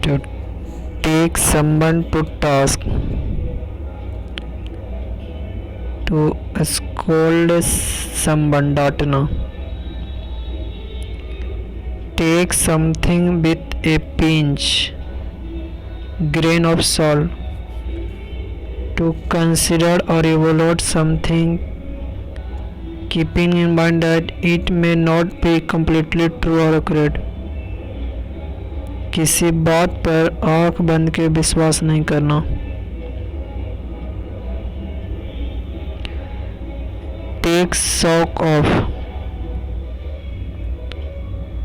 To take someone to task. To scold someone, डांटना. Take something with a pinch, grain of salt. To consider or evaluate something, keeping in mind that it may not be completely true or accurate. किसी बात पर आंख बंद के विश्वास नहीं करना. Take stock of.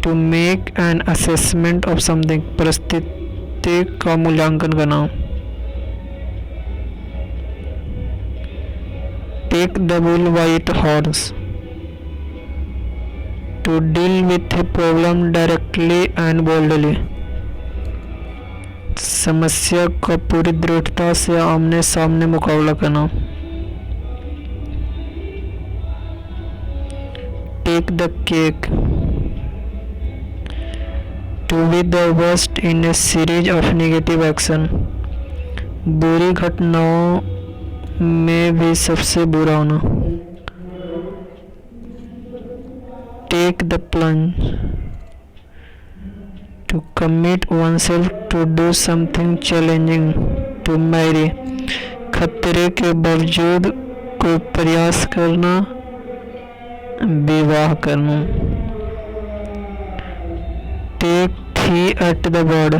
To make an assessment of something, परिस्थिति का मूल्यांकन करना. Take the bull by its horns. To deal with a problem directly and boldly. समस्या का पूरी दृढ़ता से आमने सामने मुकाबला करना. Take the cake. To be the worst in a series of negative action. बुरी घटनाओं में भी सबसे बुरा होना. Take the plunge. To commit oneself to do something challenging. To marry. खतरे के बावजूद कोई प्रयास करना, विवाह करना. Take tea at the board.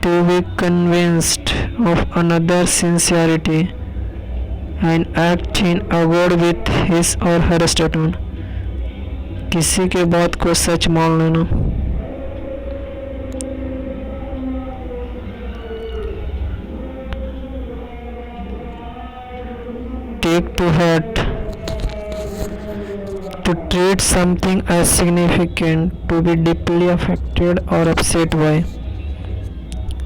To be convinced of another's sincerity and act in accord with his or her statement. किसी के बात को सच मान लेना. Take to heart. To treat something as significant. To be deeply affected or upset by.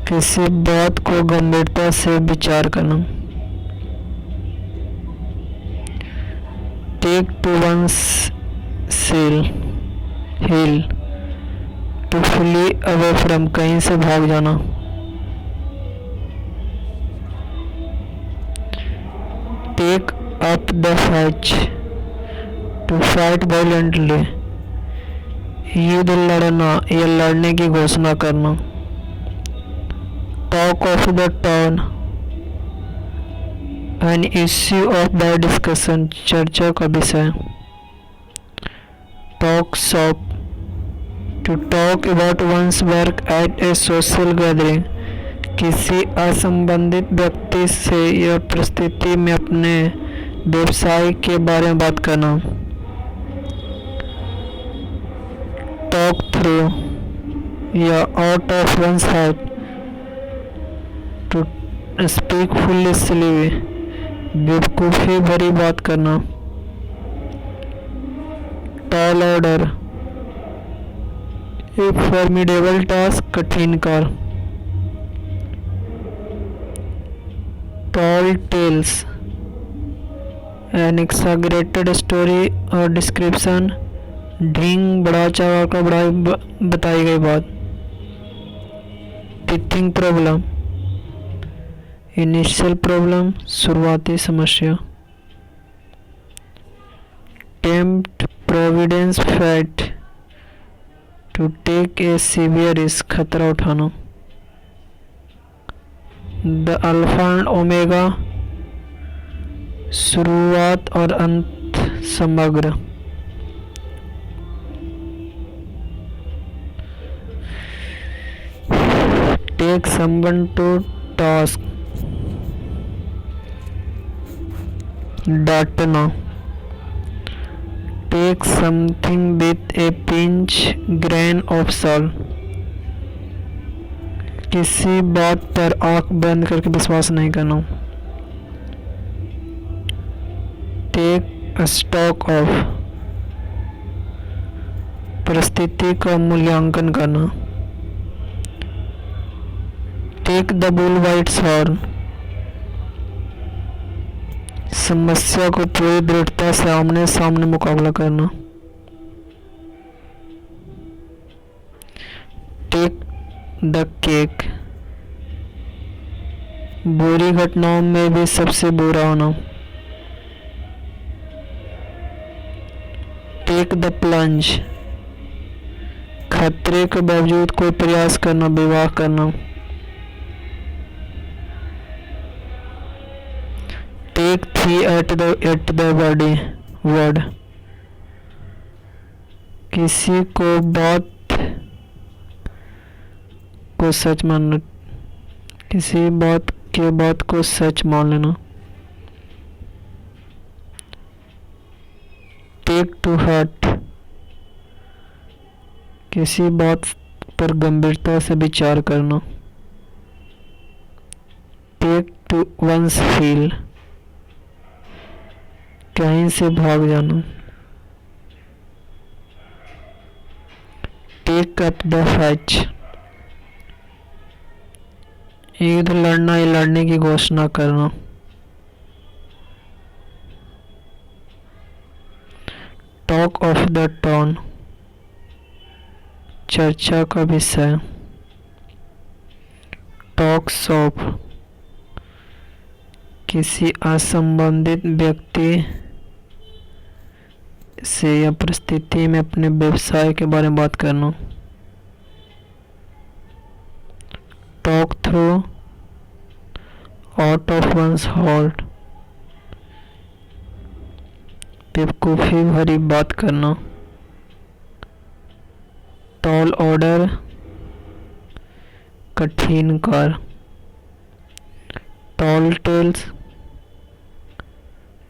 किसी बात को गंभीरता से विचार करना. Take to one's heel. To flee away from, कहीं से भाग जाना. Take up the fight. To fight violently. युद्ध लड़ना या लड़ने की घोषणा करना. Talk of the town. An issue of the discussion, चर्चा का विषय. Talk shop. To talk about one's work at a social gathering. किसी असंबंधित व्यक्ति से या परिस्थिति में अपने व्यवसाय के बारे में बात करना. Talk through या out of one's heart. To speak foolishly, बेवकूफ़ी भरी बात करना. Tall order. A formidable task, कठिन कार्य. Tall tales. An exaggerated story or description. Dhing बढ़ा चढ़ा कर बताई गई बात. Teething problem. Initial problem, शुरुआती समस्या. Tempt providence fate. To take a severe risk, खतरा उठाना. The alpha and omega, शुरुआत और अंत समग्र. Take someone to task, डांटना. Take something with a pinch, grain of salt. किसी बात पर आंख बंद करके विश्वास नहीं करना. Take a stock of. परिस्थिति का मूल्यांकन करना. Take the bull by its horn. समस्या को पूरी दृढ़ता से आमने सामने मुकाबला करना. टेक द केक, बुरी घटनाओं में भी सबसे बुरा होना। टेक द प्लंज, खतरे के बावजूद कोई प्रयास करना, विवाह करना। टेक थी एट द वर्ड, किसी को बात को सच मानना, किसी बात के बात को सच मान लेना। टेक टू हार्ट, किसी बात पर गंभीरता से विचार करना। टेक टू वंस फील, कहीं से भाग जाना। टेक अप द फाइट, युद्ध लड़ना या लड़ने की घोषणा करना। टॉक ऑफ द टाउन, चर्चा का विषय। टॉक शॉप, किसी असंबंधित व्यक्ति से या परिस्थिति में अपने व्यवसाय के बारे में बात करना। Talk through out of one's halt, बेवकूफ़ी भरी बात करना। टॉल ऑर्डर, कठिन कार। टॉल टेल्स,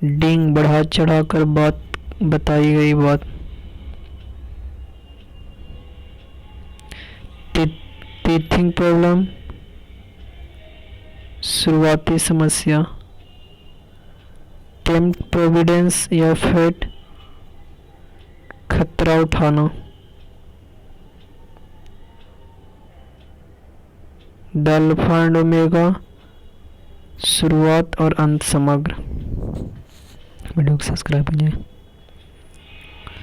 डिंग, बढ़ा चढ़ाकर बात बताई गई बात। टीथिंग प्रॉब्लम, शुरुआती समस्या। टेम्प्ट प्रोविडेंस या फेट, खतरा उठाना। अल्फा एंड ओमेगा, शुरुआत और अंत समग्र। वीडियो को सब्सक्राइब कीजिए।